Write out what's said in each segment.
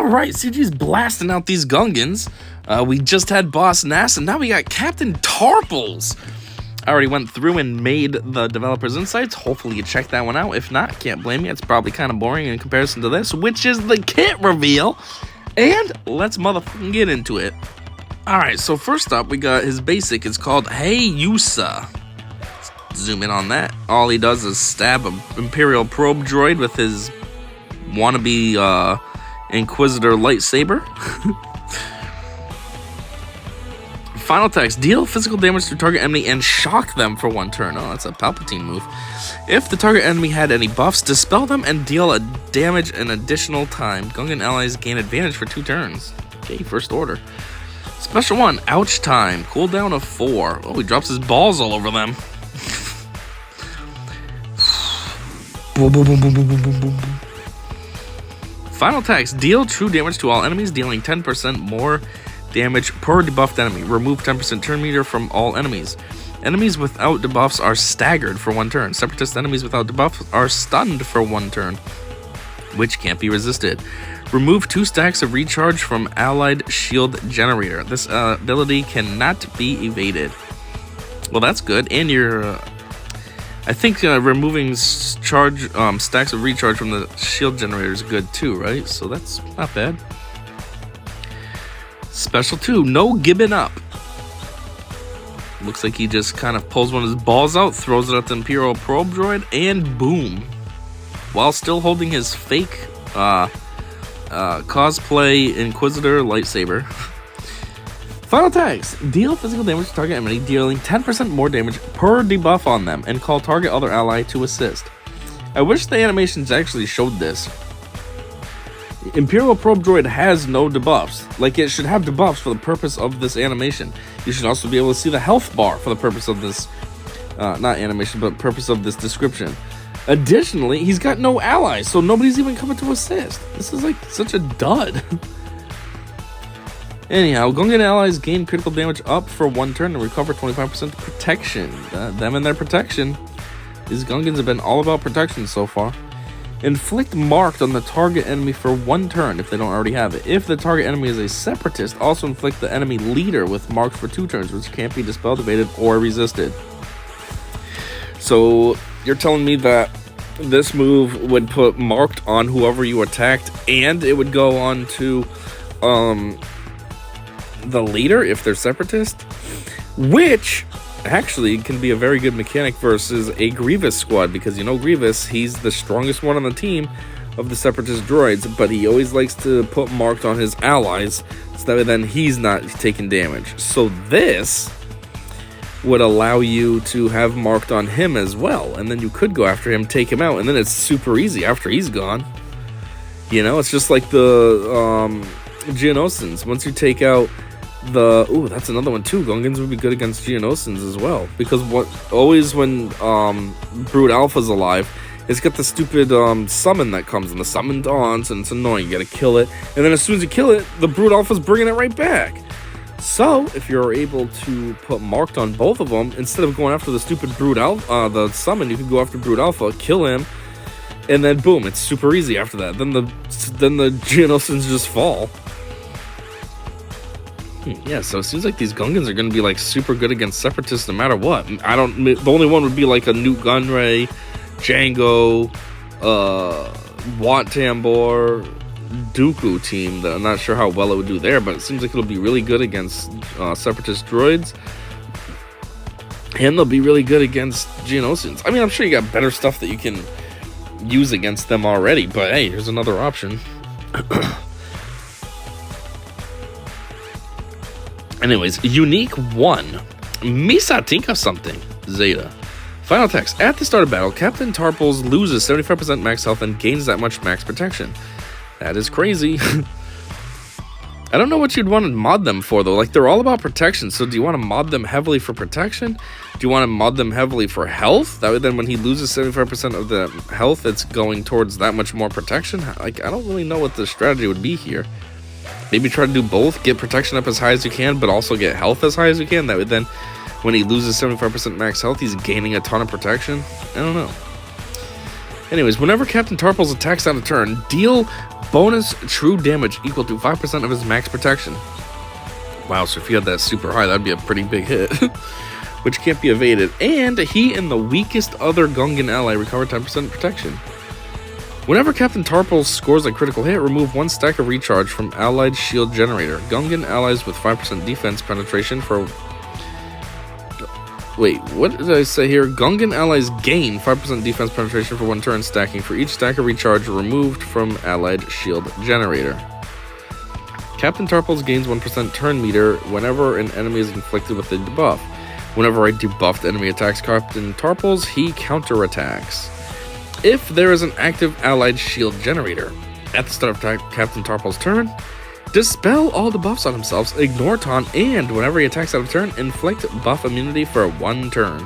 Alright, CG's blasting out these Gungans. We just had Boss Nass, and now we got Captain Tarpals. I already went through and made the developer's insights. Hopefully you checked that one out. If not, can't blame you. It's probably kind of boring in comparison to this, which is the kit reveal. And let's motherfucking get into it. Alright, so first up, we got his basic. It's called Hey Yusa. Zoom in on that. All he does is stab an Imperial probe droid with his wannabe Inquisitor lightsaber. Final text: deal physical damage to target enemy and shock them for 1 turn. Oh, that's a Palpatine move. If the target enemy had any buffs, dispel them and deal a damage an additional time. Gungan allies gain advantage for 2 turns. Okay, first order. Special 1, ouch time. Cooldown of 4. Oh, he drops his balls all over them. Boom, boom, boom, boom, boom, boom, boom, boom. Final text: deal true damage to all enemies, dealing 10% more damage per debuffed enemy. Remove 10% turn meter from all enemies. Enemies without debuffs are staggered for 1 turn. Separatist enemies without debuffs are stunned for 1 turn, which can't be resisted. Remove 2 stacks of recharge from allied shield generator. This ability cannot be evaded. Well, that's good. And you're I think removing stacks of recharge from the shield generator is good too, right? So that's not bad. Special 2, no giving up. Looks like he just kind of pulls one of his balls out, throws it at the Imperial probe droid, and boom. While still holding his fake cosplay Inquisitor lightsaber. Final text: deal physical damage to target enemy, dealing 10% more damage per debuff on them, and call target other ally to assist. I wish the animations actually showed this. Imperial Probe Droid has no debuffs. Like, it should have debuffs for the purpose of this animation. You should also be able to see the health bar for the purpose of this, not animation, but purpose of this description. Additionally, he's got no allies, so nobody's even coming to assist. This is like such a dud. Anyhow, Gungan allies gain critical damage up for 1 turn and recover 25% protection. Them and their protection. These Gungans have been all about protection so far. Inflict marked on the target enemy for 1 turn if they don't already have it. If the target enemy is a separatist, also inflict the enemy leader with marked for 2 turns, which can't be dispelled, evaded, or resisted. So you're telling me that this move would put marked on whoever you attacked, and it would go on to the leader if they're separatist, which actually can be a very good mechanic versus a Grievous squad, because you know Grievous, he's the strongest one on the team of the separatist droids, but he always likes to put marked on his allies so that then he's not taking damage. So this would allow you to have marked on him as well, and then you could go after him, take him out, and then it's super easy after he's gone. You know, it's just like the Geonosians. Once you take out ooh, that's another one too. Gungans would be good against Geonosians as well, because always when Brood Alpha's alive, it's got the stupid summon that comes, and the summon dawns, and it's annoying. You gotta kill it, and then as soon as you kill it, the Brood Alpha's bringing it right back. So if you're able to put marked on both of them, instead of going after the stupid Brood Alpha, the summon, you can go after Brood Alpha, kill him, and then boom, it's super easy after that. Then the Geonosians just fall. Yeah, so it seems like these Gungans are going to be like super good against separatists no matter what. The only one would be like a Newt Gunray, Django, Wat Tambor, Dooku team that I'm not sure how well it would do there, but it seems like it'll be really good against separatist droids, and they'll be really good against Geonosians. I mean, I'm sure you got better stuff that you can use against them already, but hey, here's another option. Anyways, unique 1. Misa think of something. Zeta. Final text: at the start of battle, Captain Tarpals loses 75% max health and gains that much max protection. That is crazy. I don't know what you'd want to mod them for, though. Like, they're all about protection, so do you want to mod them heavily for protection? Do you want to mod them heavily for health? That way, then when he loses 75% of the health, it's going towards that much more protection? Like, I don't really know what the strategy would be here. Maybe try to do both, get protection up as high as you can, but also get health as high as you can. That way then, when he loses 75% max health, he's gaining a ton of protection. I don't know. Anyways, whenever Captain Tarpals attacks on a turn, deal bonus true damage equal to 5% of his max protection. Wow, so if you had that super high, that'd be a pretty big hit. Which can't be evaded. And he and the weakest other Gungan ally recover 10% protection. Whenever Captain Tarpals scores a critical hit, remove 1 stack of recharge from allied shield generator. Gungan allies with 5% defense penetration for... Wait, what did I say here? Gungan allies gain 5% defense penetration for 1 turn, stacking for each stack of recharge removed from allied shield generator. Captain Tarpals gains 1% turn meter whenever an enemy is inflicted with a debuff. Whenever a debuffed enemy attacks Captain Tarpals, he counterattacks. If there is an active allied shield generator at the start of Captain Tarpals' turn, dispel all debuffs on himself, ignore taunt, and whenever he attacks out of turn, inflict buff immunity for 1 turn.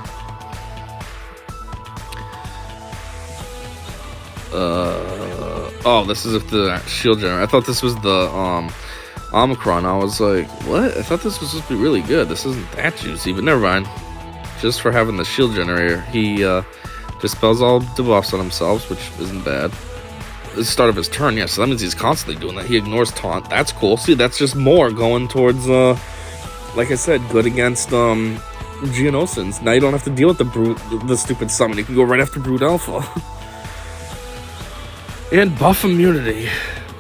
Oh, this is if the shield generator. I thought this was the Omicron. I was like, what? I thought this was supposed to be really good. This isn't that juicy, but never mind. Just for having the shield generator, he dispels all debuffs on himself, which isn't bad. The start of his turn, yeah, so that means he's constantly doing that. He ignores taunt. That's cool. See, that's just more going towards, like I said, good against Geonosians. Now you don't have to deal with the stupid summon. You can go right after Brood Alpha. And buff immunity.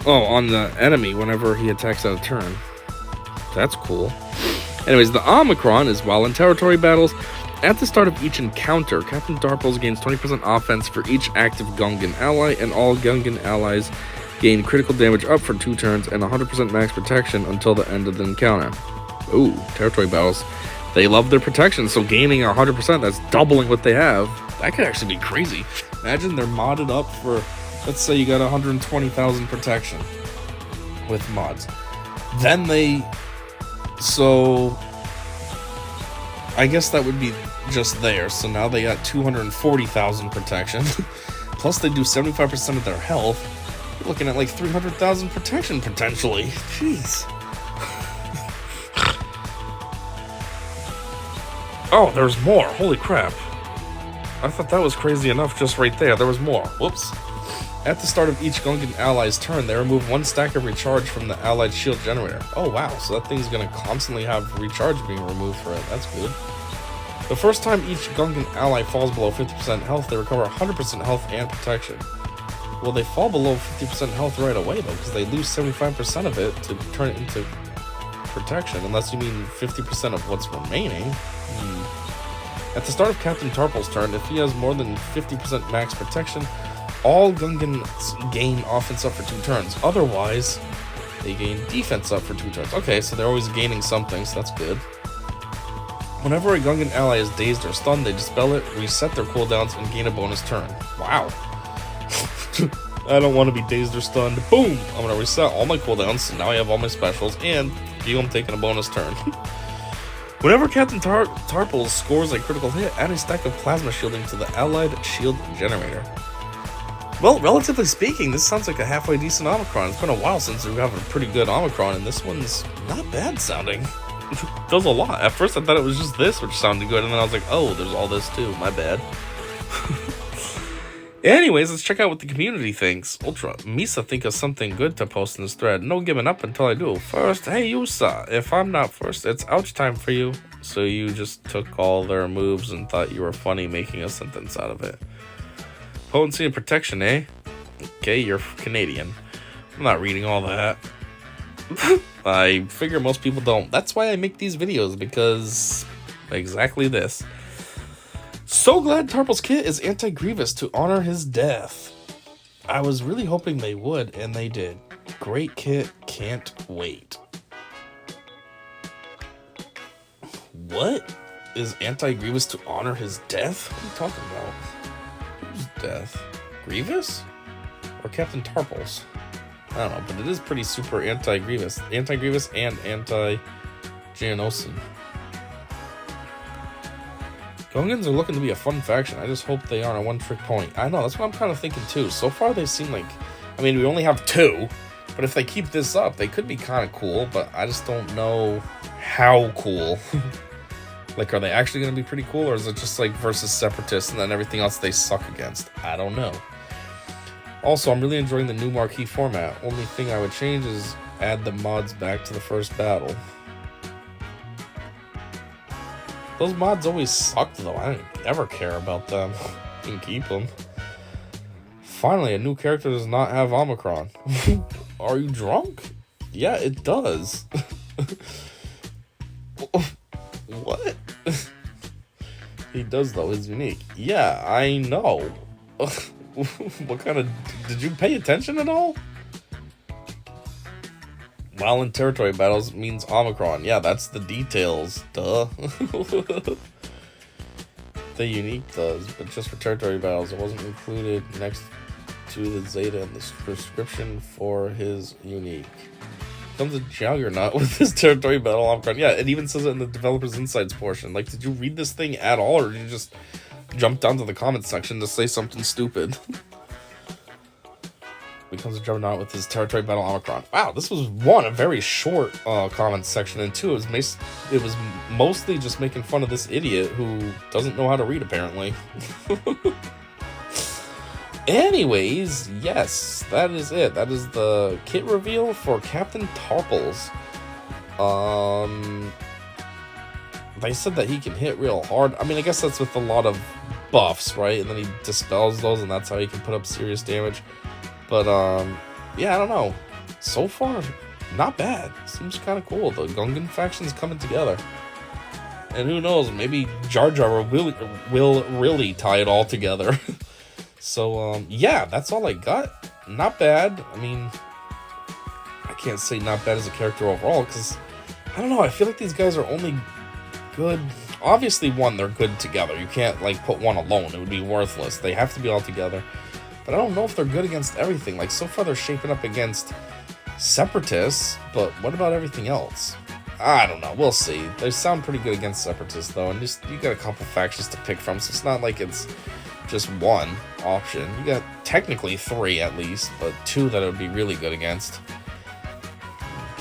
Oh, on the enemy whenever he attacks out of turn. That's cool. Anyways, the Omicron is while in territory battles, at the start of each encounter, Captain Tarpals gains 20% offense for each active Gungan ally, and all Gungan allies gain critical damage up for 2 turns and 100% max protection until the end of the encounter. Ooh, territory battles. They love their protection, so gaining 100%, that's doubling what they have. That could actually be crazy. Imagine they're modded up for, let's say you got 120,000 protection with mods. Then so I guess that would be just there. So now they got 240,000 protection. Plus they do 75% of their health. You're looking at like 300,000 protection potentially. Jeez. Oh, there's more. Holy crap. I thought that was crazy enough just right there. There was more. Whoops. At the start of each Gungan ally's turn, they remove 1 stack of recharge from the allied shield generator. Oh wow, so that thing's gonna constantly have recharge being removed for it. That's good. The first time each Gungan ally falls below 50% health, they recover 100% health and protection. Well, they fall below 50% health right away though, because they lose 75% of it to turn it into protection, unless you mean 50% of what's remaining. At the start of Captain Tarpals' turn, if he has more than 50% max protection, all Gungans gain offense up for 2 turns. Otherwise, they gain defense up for 2 turns. Okay, so they're always gaining something, so that's good. Whenever a Gungan ally is dazed or stunned, they dispel it, reset their cooldowns, and gain a bonus turn. Wow. I don't want to be dazed or stunned. Boom! I'm going to reset all my cooldowns, so now I have all my specials, and I'm taking a bonus turn. Whenever Captain Tarpals scores a critical hit, add a stack of plasma shielding to the allied shield generator. Well, relatively speaking, this sounds like a halfway decent Omicron. It's been a while since we've had a pretty good Omicron, and this one's not bad sounding. It does a lot. At first I thought it was just this which sounded good, and then I was like, oh, there's all this too. My bad. Anyways, let's check out what the community thinks. Ultra, Misa think of something good to post in this thread. No giving up until I do. First, hey Yusa, if I'm not first, it's ouch time for you. So you just took all their moves and thought you were funny making a sentence out of it. Potency and protection, eh? Okay, you're Canadian. I'm not reading all that. I figure most people don't. That's why I make these videos, because exactly this. So glad Tarpals' kit is anti-Grievous to honor his death. I was really hoping they would, and they did. Great kit, can't wait. What is anti-Grievous to honor his death? What are you talking about? Whose death? Grievous? Or Captain Tarpals? I don't know, but it is pretty super anti-Grievous. Anti-Grievous and anti-Geonosian. Gungans are looking to be a fun faction. I just hope they aren't a one-trick pony. I know, that's what I'm kind of thinking too. So far they seem like... I mean, we only have 2. But if they keep this up, they could be kind of cool. But I just don't know how cool. Like, are they actually going to be pretty cool? Or is it just like versus Separatists and then everything else they suck against? I don't know. Also, I'm really enjoying the new marquee format. Only thing I would change is add the mods back to the first battle. Those mods always sucked, though. I didn't ever care about them. You can keep them. Finally, a new character does not have Omicron. Are you drunk? Yeah, it does. What? He does, though. He's unique. Yeah, I know. What kind of... Did you pay attention at all? While in territory battles means Omicron. Yeah, that's the details. Duh. The unique does, but just for territory battles. It wasn't included next to the Zeta and the prescription for his unique. Comes a juggernaut with this territory battle Omicron. Yeah, it even says it in the developer's insights portion. Like, did you read this thing at all, or did you just jump down to the comments section to say something stupid? Becomes a juggernaut with his territory battle Omicron. Wow, this was a very short comments section, and two, it was mostly just making fun of this idiot who doesn't know how to read, apparently. Anyways, yes, that is it. That is the kit reveal for Captain Tarpals. They said that he can hit real hard. I mean, I guess that's with a lot of buffs, right? And then he dispels those, and that's how he can put up serious damage. But, yeah, I don't know. So far, not bad. Seems kind of cool. The Gungan faction's coming together. And who knows, maybe Jar Jar will really tie it all together. So, yeah, that's all I got. Not bad. I mean, I can't say not bad as a character overall, because, I don't know, I feel like these guys are only good. Obviously, one, they're good together. You can't, like, put one alone. It would be worthless. They have to be all together. But I don't know if they're good against everything. Like, so far they're shaping up against Separatists, but what about everything else? I don't know. We'll see. They sound pretty good against Separatists, though, and just you got a couple factions to pick from, so it's not like it's just one option. You got technically 3 at least, but 2 that it would be really good against.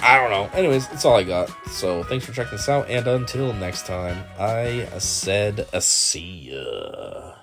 I don't know. Anyways, that's all I got. So thanks for checking this out, and until next time, I said see ya.